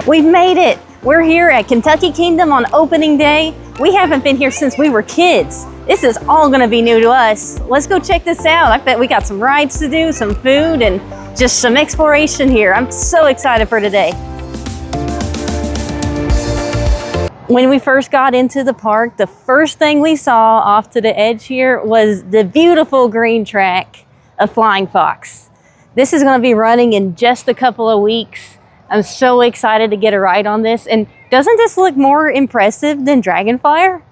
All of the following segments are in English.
We've made it. We're here at Kentucky Kingdom on opening day. We haven't been here since we were kids. This is all gonna be new to us. Let's go check this out. I bet we got some rides to do, some food, and just some exploration here. I'm so excited for today. When we first got into the park, the first thing we saw off to the edge here was the beautiful green track of Flying Fox. This is gonna be running in just a couple of weeks. I'm so excited to get a ride on this. And doesn't this look more impressive than Dragonflyer?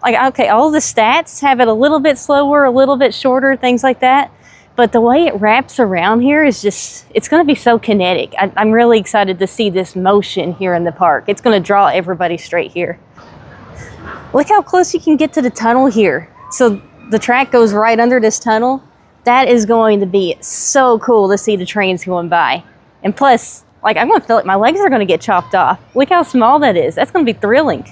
Like, okay, all the stats have it a little bit slower, a little bit shorter, things like that. But the way it wraps around here is just, it's gonna be so kinetic. I'm really excited to see this motion here in the park. It's gonna draw everybody straight here. Look how close you can get to the tunnel here. So the track goes right under this tunnel. That is going to be so cool to see the trains going by. And plus, like, I'm gonna feel like my legs are gonna get chopped off. Look how small that is. That's gonna be thrilling.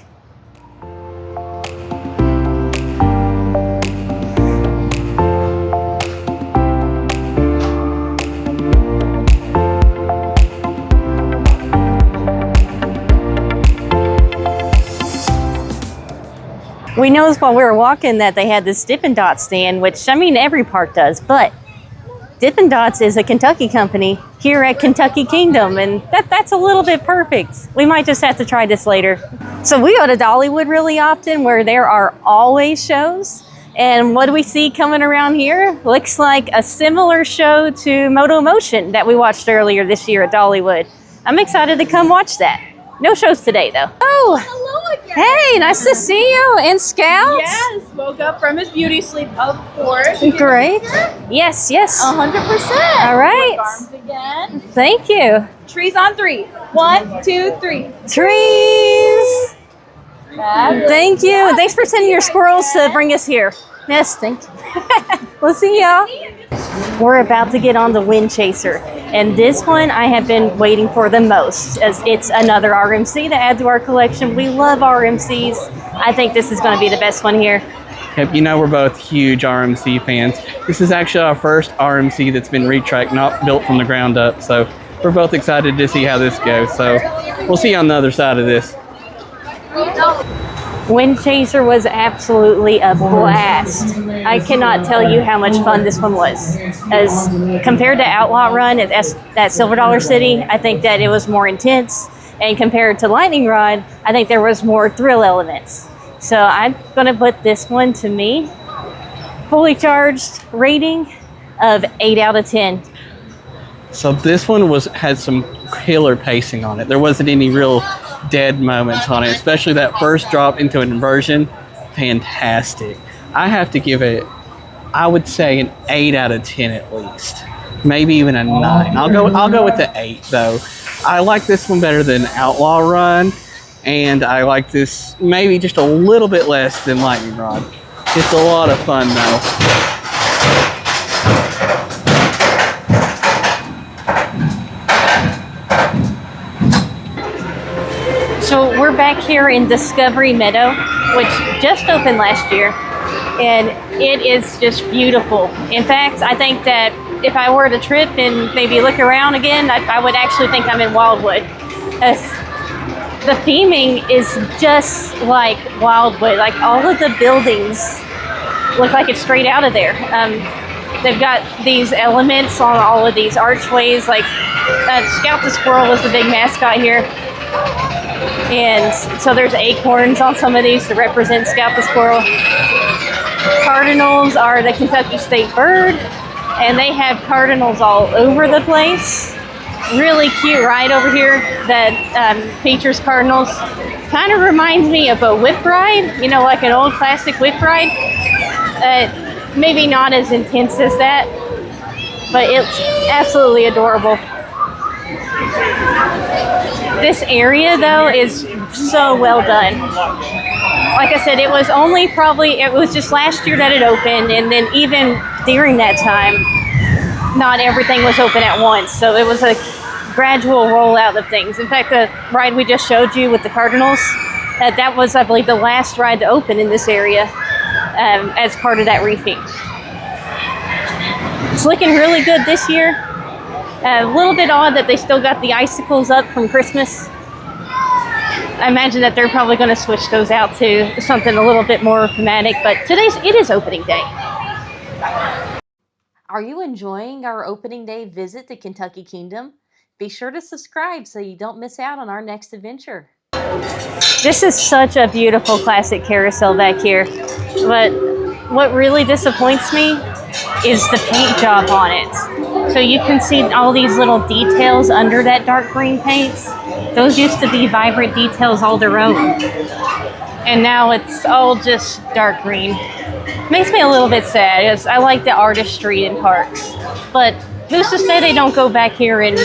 We noticed while we were walking that they had this Dippin' Dots stand, which, I mean, every park does, but Dippin' Dots is a Kentucky company here at Kentucky Kingdom, and that's a little bit perfect. We might just have to try this later. So we go to Dollywood really often, where there are always shows. And what do we see coming around here? Looks like a similar show to Moto Motion that we watched earlier this year at Dollywood. I'm excited to come watch that. No shows today, though. Oh, hello again. Hey, nice to see you. And Scout? Yes, woke up from his beauty sleep, of course. Great. Yes, yes. 100%. All right. Work arms again. Thank you. Trees on 3. 1, 2, 3. Trees. Fabulous. Thank you. And thanks for sending your squirrels to bring us here. Yes, thank you. We'll see y'all. We're about to get on the Wind Chaser. And this one I have been waiting for the most, as it's another RMC to add to our collection. We love RMCs. I think this is going to be the best one here. Yep, you know we're both huge RMC fans. This is actually our first RMC that's been retracked, not built from the ground up. So we're both excited to see how this goes. So we'll see you on the other side of this. Wind Chaser was absolutely a blast. I cannot tell you how much fun this one was. As compared to Outlaw Run at Silver Dollar City, I think that it was more intense. And compared to Lightning Rod, I think there was more thrill elements. So I'm gonna put this one, to me, fully charged rating of 8 out of 10. So this one had some killer pacing on it. There wasn't any real dead moments on it, especially that first drop into an inversion. Fantastic. I have to give it, I would say, an 8 out of 10 at least, maybe even a 9. I'll go with the 8 though. I like this one better than Outlaw Run, and I like this maybe just a little bit less than Lightning Rod. It's a lot of fun though. So we're back here in Discovery Meadow, which just opened last year, and it is just beautiful. In fact, I think that if I were to trip and maybe look around again, I would actually think I'm in Wildwood. The theming is just like Wildwood. Like, all of the buildings look like it's straight out of there. They've got these elements on all of these archways. Like, Scout the Squirrel is the big mascot here. And so there's acorns on some of these to represent Scout the Squirrel. Cardinals are the Kentucky state bird, and they have cardinals all over the place. Really cute ride over here that features cardinals. Kind of reminds me of a whip ride, you know, like an old classic whip ride. Maybe not as intense as that, but it's absolutely adorable. This area, though, is so well done. Like I said, it was just last year that it opened, and then even during that time, not everything was open at once. So it was a gradual rollout of things. In fact, the ride we just showed you with the Cardinals, that was, I believe, the last ride to open in this area as part of that retheme. It's looking really good this year. A little bit odd that they still got the icicles up from Christmas, I imagine that they're probably going to switch those out to something a little bit more thematic, but it is opening day. Are you enjoying our opening day visit to Kentucky Kingdom? Be sure to subscribe so you don't miss out on our next adventure. This is such a beautiful classic carousel back here, but what really disappoints me is the paint job on it. So you can see all these little details under that dark green paint. Those used to be vibrant details all their own. And now it's all just dark green. Makes me a little bit sad, because I like the artistry in parks. But who's to say they don't go back here and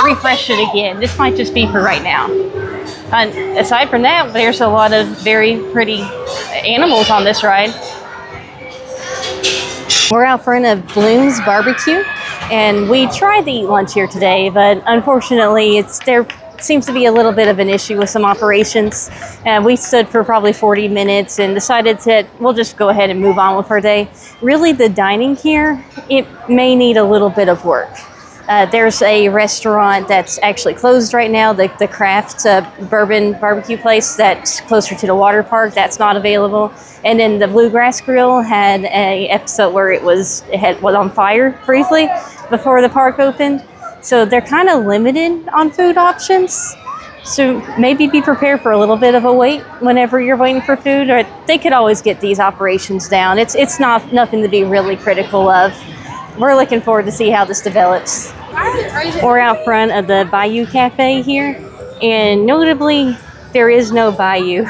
refresh it again? This might just be for right now. Aside from that, there's a lot of very pretty animals on this ride. We're out front of Bloom's Barbecue, and we tried to eat lunch here today, but unfortunately there seems to be a little bit of an issue with some operations. We stood for probably 40 minutes and decided that we'll just go ahead and move on with our day. Really, the dining here, it may need a little bit of work. There's a restaurant that's actually closed right now, the Craft Bourbon Barbecue place that's closer to the water park, that's not available. And then the Bluegrass Grill had an episode where it was on fire briefly before the park opened. So they're kind of limited on food options. So maybe be prepared for a little bit of a wait whenever you're waiting for food, or they could always get these operations down. It's not nothing to be really critical of. We're looking forward to see how this develops. We're out front of the Bayou Cafe here, and notably, there is no bayou.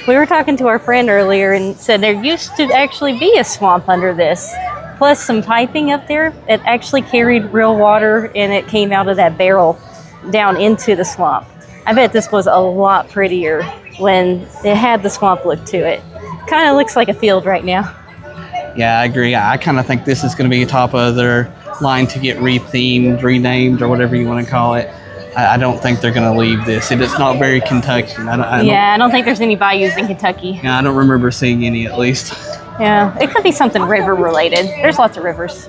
We were talking to our friend earlier and said there used to actually be a swamp under this, plus some piping up there. It actually carried real water, and it came out of that barrel down into the swamp. I bet this was a lot prettier when it had the swamp look to it. Kind of looks like a field right now. Yeah, I agree. I kind of think this is going to be top of their line to get rethemed, renamed, or whatever you want to call it. I don't think they're going to leave this. It's not very Kentuckian. I don't think there's any bayous in Kentucky. Yeah, I don't remember seeing any, at least. Yeah, it could be something river related. There's lots of rivers.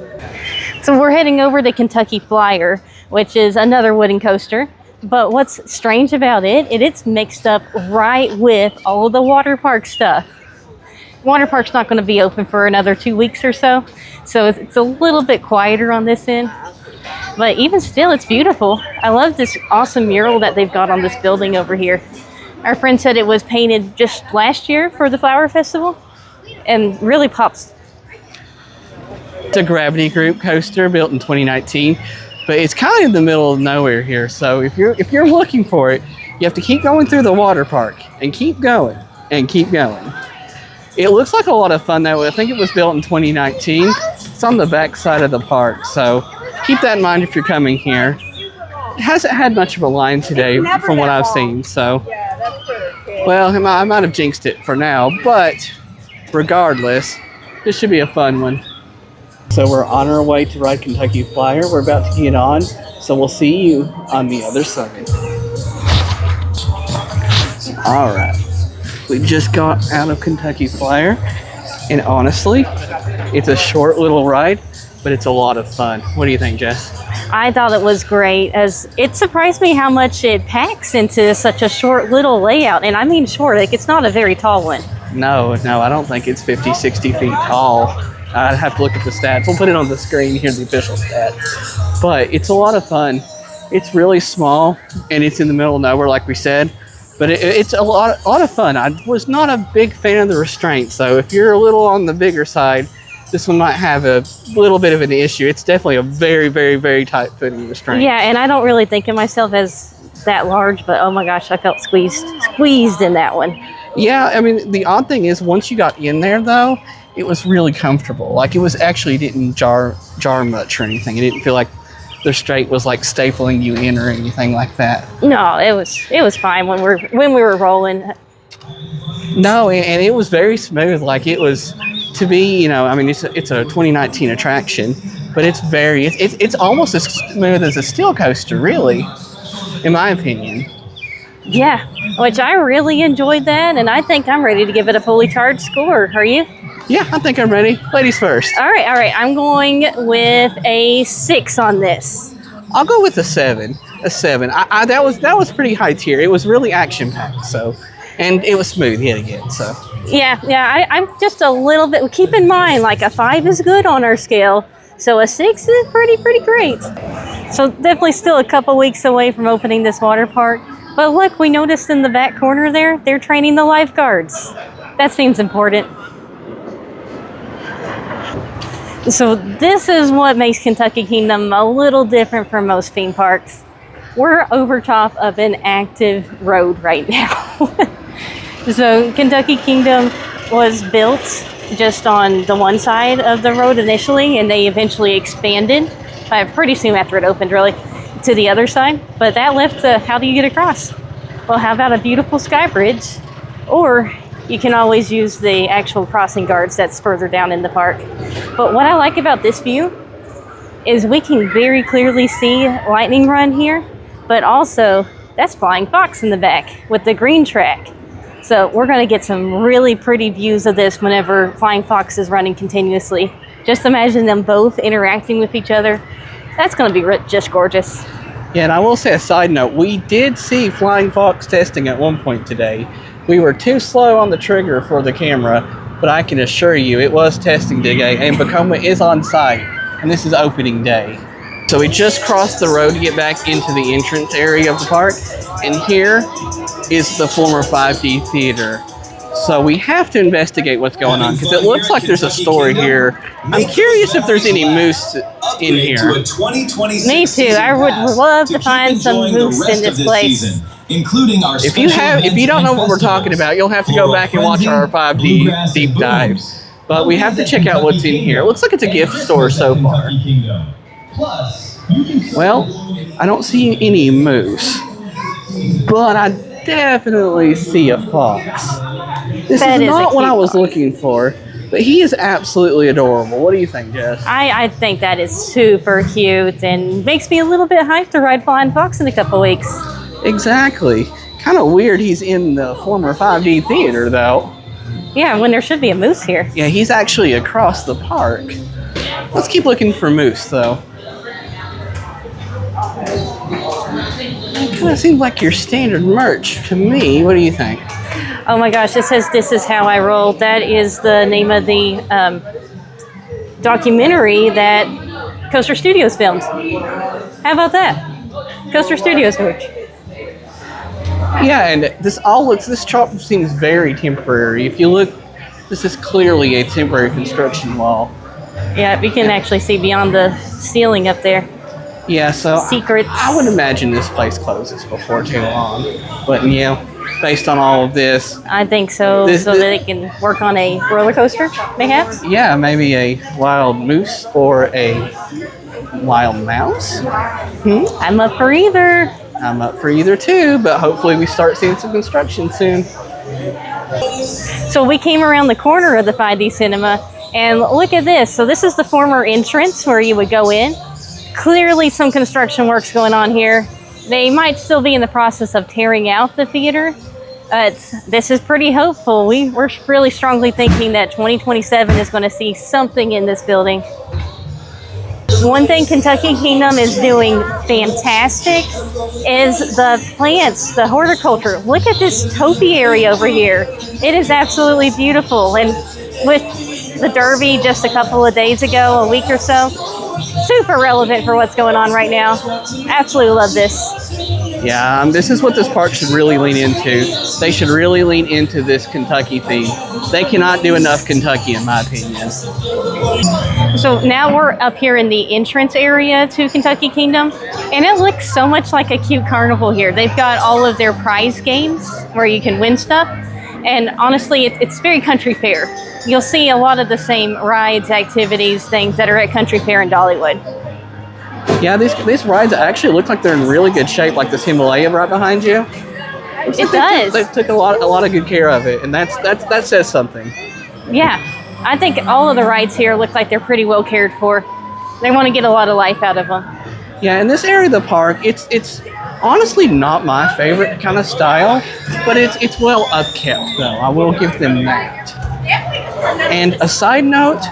So we're heading over to Kentucky Flyer, which is another wooden coaster. But what's strange about it's mixed up right with all of the water park stuff. Water park's not going to be open for another 2 weeks or so. So it's a little bit quieter on this end. But even still, it's beautiful. I love this awesome mural that they've got on this building over here. Our friend said it was painted just last year for the Flower Festival, and really pops. It's a Gravity Group coaster built in 2019, but it's kind of in the middle of nowhere here. So if you're looking for it, you have to keep going through the water park and keep going and keep going. It looks like a lot of fun though. I think it was built in 2019. It's on the back side of the park, so keep that in mind if you're coming here. It hasn't had much of a line today from what I've seen, so well, I might have jinxed it for now, but regardless, this should be a fun one. So we're on our way to ride Kentucky Flyer. We're about to get on, so we'll see you on the other side. All right. We just got out of Kentucky Flyer, and honestly, it's a short little ride, but it's a lot of fun. What do you think, Jess? I thought it was great, as it surprised me how much it packs into such a short little layout. And I mean short, like it's not a very tall one. No, I don't think it's 50, 60 feet tall. I'd have to look at the stats. We'll put it on the screen here, the official stats. But it's a lot of fun. It's really small, and it's in the middle of nowhere, like we said. But it's a lot of fun. I was not a big fan of the restraints, so if you're a little on the bigger side, this one might have a little bit of an issue. It's definitely a very, very, very tight fitting restraint. Yeah, and I don't really think of myself as that large, but oh my gosh, I felt squeezed in that one. Yeah, I mean, the odd thing is once you got in there though, it was really comfortable. Like it was actually didn't jar much or anything. It didn't feel like the straight was like stapling you in or anything like that. No, it was fine when we were rolling. No, and it was very smooth. Like it was to be, I mean, it's a 2019 attraction, but it's almost as smooth as a steel coaster, really, in my opinion. Yeah, which I really enjoyed that, and I think I'm ready to give it a fully charged score. Are you? Yeah, I think I'm ready. Ladies first. All right. I'm going with a 6 on this. I'll go with a 7. a 7. That was pretty high tier. It was really action packed. So, and it was smooth yet again. So. Yeah. I'm just a little bit. Keep in mind, like a 5 is good on our scale, so a 6 is pretty great. So definitely still a couple weeks away from opening this water park. But look, we noticed in the back corner there, they're training the lifeguards. That seems important. So this is what makes Kentucky Kingdom a little different from most theme parks. We're over top of an active road right now. So Kentucky Kingdom was built just on the one side of the road initially, and they eventually expanded pretty soon after it opened, really, to the other side. But that left how do you get across? Well, how about a beautiful Skybridge? Or you can always use the actual crossing guards that's further down in the park. But what I like about this view is we can very clearly see Lightning Run here, but also that's Flying Fox in the back with the green track. So we're going to get some really pretty views of this whenever Flying Fox is running continuously. Just imagine them both interacting with each other. That's going to be just gorgeous. Yeah, and I will say a side note, we did see Flying Fox testing at one point today. We were too slow on the trigger for the camera, but I can assure you it was testing today, and Bacoma is on site, and this is opening day. So we just crossed the road to get back into the entrance area of the park, and here is the former 5D theater. So we have to investigate what's going on, because it looks like there's a story here. I'm curious if there's any moose in here. Me too. I would love to find some moose in this place. Including our if you don't know what we're talking about, you'll have to go back and watch our 5D deep dive. But we have to check out what's in here. It looks like it's a gift store so far. Well, I don't see any moose, but I definitely see a fox. This is not what I was looking for, but he is absolutely adorable. What do you think, Jess? I think that is super cute and makes me a little bit hyped to ride Flying Fox in a couple weeks. Exactly. Kind of weird he's in the former 5D theater, though. Yeah, when there should be a moose here. Yeah, he's actually across the park. Let's keep looking for moose, though. It kind of seems like your standard merch to me. What do you think? Oh my gosh, it says "This Is How I Roll." That is the name of the documentary that Coaster Studios filmed. How about that? Coaster Studios merch. Yeah, and this shop seems very temporary. If you look, this is clearly a temporary construction wall. Yeah, we can actually see beyond the ceiling up there. Yeah, so Secrets. I would imagine this place closes before too long. But, based on all of this. I think so, that they can work on a roller coaster, perhaps? Yeah, maybe a wild moose or a wild mouse. I'm up for either. I'm up for either too, but hopefully we start seeing some construction soon. So we came around the corner of the 5D Cinema, and look at this. So this is the former entrance where you would go in. Clearly some construction work's going on here. They might still be in the process of tearing out the theater. This is pretty hopeful. We're really strongly thinking that 2027 is going to see something in this building. One thing Kentucky Kingdom is doing fantastic is the plants, the horticulture. Look at this topiary over here. It is absolutely beautiful. And with the Derby just a couple of days ago, a week or so, super relevant for what's going on right now. Absolutely love this. Yeah, this is what this park should really lean into. They should really lean into this Kentucky theme. They cannot do enough Kentucky, in my opinion. So now we're up here in the entrance area to Kentucky Kingdom, and it looks so much like a cute carnival here. They've got all of their prize games where you can win stuff, and honestly, it's very country fair. You'll see a lot of the same rides, activities, things that are at Country Fair in Dollywood. Yeah, these rides actually look like they're in really good shape, like this Himalaya right behind you. It does. They took a lot of good care of it, and that says something. Yeah, I think all of the rides here look like they're pretty well cared for. They want to get a lot of life out of them. Yeah, in this area of the park, it's honestly not my favorite kind of style, but it's well upkept, though. I will give them that. And a side note,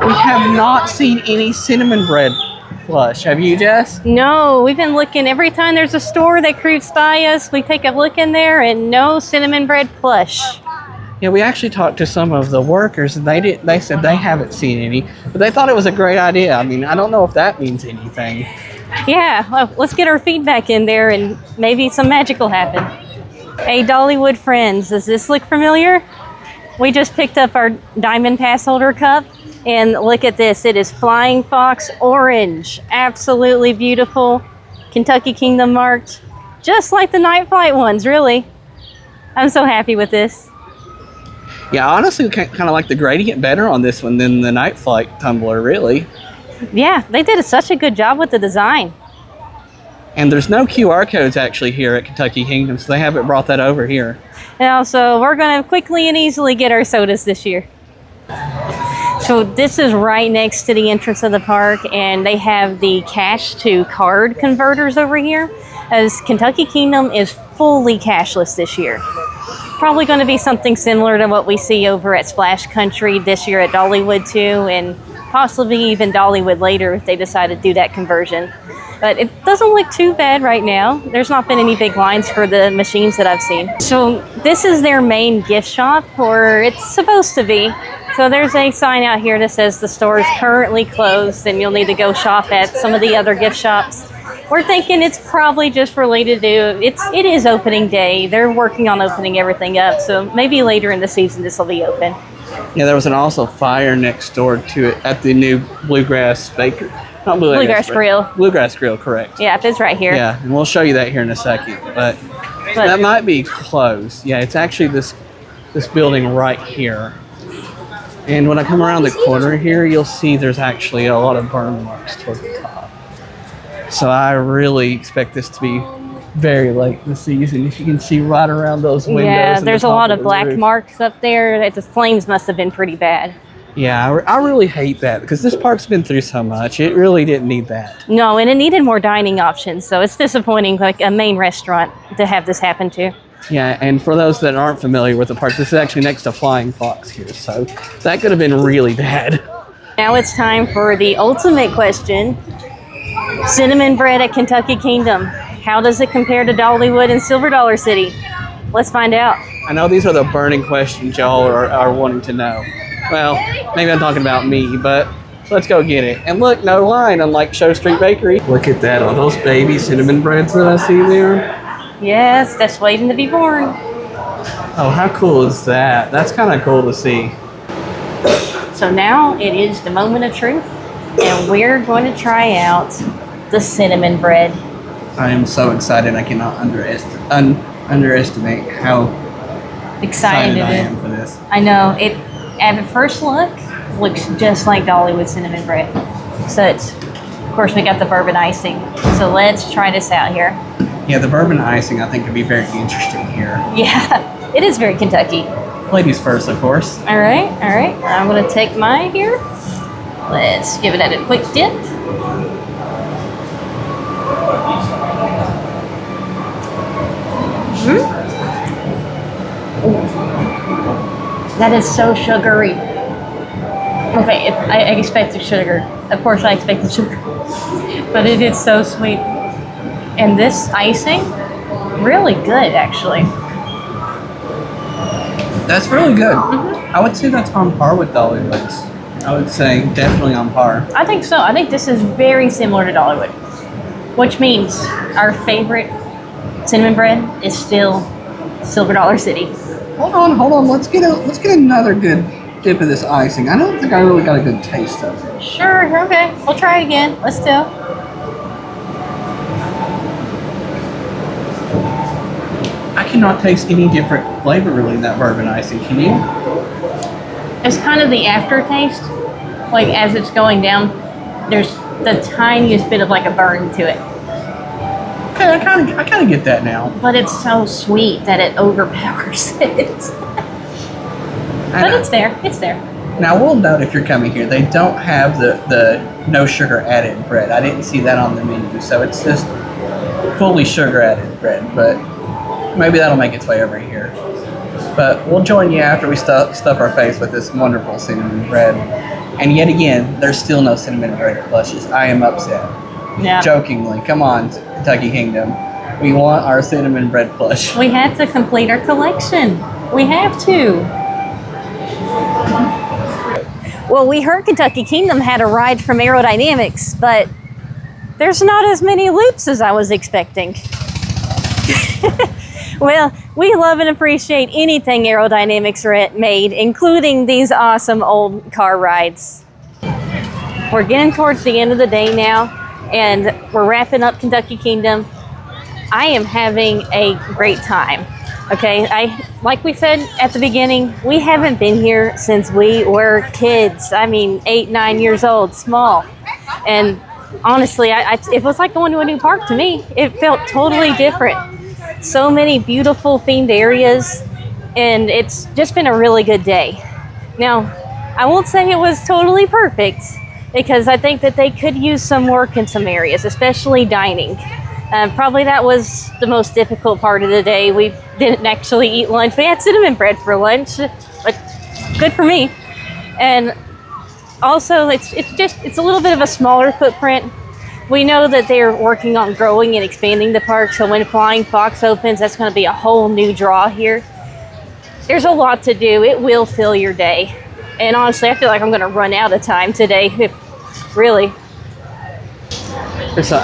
we have not seen any cinnamon bread plush. Have you, Jess? No, we've been looking every time there's a store that creeps by us. We take a look in there and no cinnamon bread plush. Yeah, we actually talked to some of the workers, and they said they haven't seen any, but they thought it was a great idea. I mean, I don't know if that means anything. Yeah, well, let's get our feedback in there and maybe some magic will happen. Hey, Dollywood friends, does this look familiar? We just picked up our Diamond Pass Holder cup, and look at this. It is Flying Fox Orange. Absolutely beautiful. Kentucky Kingdom marked, just like the Night Flight ones, really. I'm so happy with this. Yeah, honestly, kind of like the gradient better on this one than the Night Flight tumbler, really. Yeah, they did such a good job with the design. And there's no QR codes actually here at Kentucky Kingdom, so they haven't brought that over here. Now, so we're going to quickly and easily get our sodas this year. So this is right next to the entrance of the park, and they have the cash to card converters over here, as Kentucky Kingdom is fully cashless this year. Probably going to be something similar to what we see over at Splash Country this year at Dollywood too, and possibly even Dollywood later if they decide to do that conversion. But it doesn't look too bad right now. There's not been any big lines for the machines that I've seen. So this is their main gift shop, or it's supposed to be. So there's a sign out here that says the store is currently closed and you'll need to go shop at some of the other gift shops. We're thinking it's probably just related to, it is opening day. They're working on opening everything up. So maybe later in the season this will be open. Yeah, there was also fire next door to it at the new Bluegrass Baker. Not Bluegrass Grill. Bluegrass Grill, correct. Yeah, it's right here. Yeah, and we'll show you that here in a second. But that might be closed. Yeah, it's actually this building right here. And when I come around the corner here, you'll see there's actually a lot of burn marks toward the top. So I really expect this to be very late in the season. If you can see right around those windows. Yeah, there's a lot of black roof. marks up there. The flames must have been pretty bad. Yeah, I really hate that because this park's been through so much. It really didn't need that. No, and it needed more dining options. So it's disappointing, like a main restaurant, to have this happen to. Yeah, and for those that aren't familiar with the park, this is actually next to Flying Fox here. So that could have been really bad. Now it's time for the ultimate question. Cinnamon bread at Kentucky Kingdom. How does it compare to Dollywood and Silver Dollar City? Let's find out. I know these are the burning questions y'all are wanting to know. Well, maybe I'm talking about me, but let's go get it. And look, no line, unlike Show Street Bakery. Look at that, all those baby cinnamon breads that I see there. Yes, that's waiting to be born. Oh, how cool is that? That's kind of cool to see. So now it is the moment of truth, and we're going to try out the cinnamon bread. I am so excited. I cannot underestimate how Excited I am for this. I know it. At first look, looks just like Dollywood cinnamon bread. So it's, of course, we got the bourbon icing. So let's try this out here. Yeah, the bourbon icing I think could be very interesting here. Yeah, it is very Kentucky. Ladies first, of course. All right. I'm gonna take mine here. Let's give it a quick dip. That is so sugary. Okay, I expected sugar. Of course I expected sugar. But it is so sweet. And this icing, really good actually. That's really good. I would say that's on par with Dollywood's. I would say definitely on par. I think so. I think this is very similar to Dollywood. Which means our favorite cinnamon bread is still Silver Dollar City. Hold on. Let's get another good dip of this icing. I don't think I really got a good taste of it. Sure, okay. We'll try it again. Let's do. I cannot taste any different flavor really in that bourbon icing. Can you? It's kind of the aftertaste. Like as it's going down, there's the tiniest bit of like a burn to it. Okay, I kind of get that now. But it's so sweet that it overpowers it. But it's there. It's there. Now, we'll note if you're coming here, they don't have the no sugar added bread. I didn't see that on the menu, so it's just fully sugar added bread. But maybe that'll make its way over here. But we'll join you after we stuff our face with this wonderful cinnamon bread. And yet again, there's still no cinnamon bread plushes. I am upset. Yeah. Jokingly. Come on, Kentucky Kingdom. We want our cinnamon bread plush. We had to complete our collection. We have to. Well, we heard Kentucky Kingdom had a ride from Aerodynamics, but there's not as many loops as I was expecting. Well, we love and appreciate anything Aerodynamics made, including these awesome old car rides. We're getting towards the end of the day now, and we're wrapping up Kentucky Kingdom. I am having a great time. Okay, like we said at the beginning, we haven't been here since we were kids. I mean, 8, 9 years old, small. And honestly, it was like going to a new park to me. It felt totally different. So many beautiful themed areas, and it's just been a really good day. Now, I won't say it was totally perfect, because I think that they could use some work in some areas, especially dining. Probably that was the most difficult part of the day. We didn't actually eat lunch. We had cinnamon bread for lunch, but good for me. And also, it's a little bit of a smaller footprint. We know that they're working on growing and expanding the park, so when Flying Fox opens, that's going to be a whole new draw here. There's a lot to do. It will fill your day. And honestly, I feel like I'm going to run out of time today, really.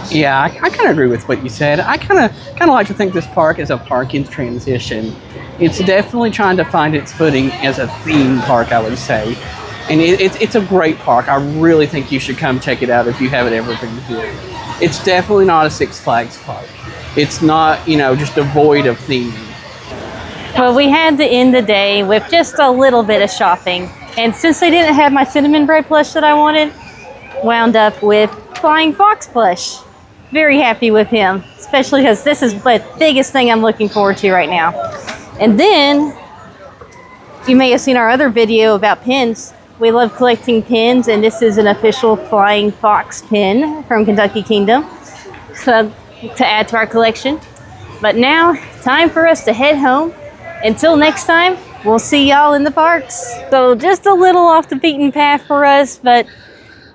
Yeah, I kind of agree with what you said. I kind of like to think this park is a park in transition. It's definitely trying to find its footing as a theme park, I would say. And it's a great park. I really think you should come check it out if you haven't ever been here. It's definitely not a Six Flags park. It's not, just devoid of theming. Well, we had to end the day with just a little bit of shopping. And since they didn't have my cinnamon bread plush that I wanted, wound up with Flying Fox plush. Very happy with him, especially because this is the biggest thing I'm looking forward to right now. And then, you may have seen our other video about pins. We love collecting pins, and this is an official Flying Fox pin from Kentucky Kingdom, so, to add to our collection. But now, time for us to head home. Until next time, we'll see y'all in the parks. So just a little off the beaten path for us, but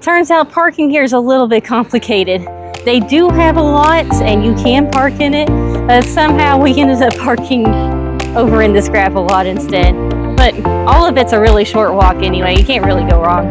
turns out parking here is a little bit complicated. They do have a lot, and you can park in it, but somehow we ended up parking over in this gravel lot instead. But all of it's a really short walk anyway. You can't really go wrong.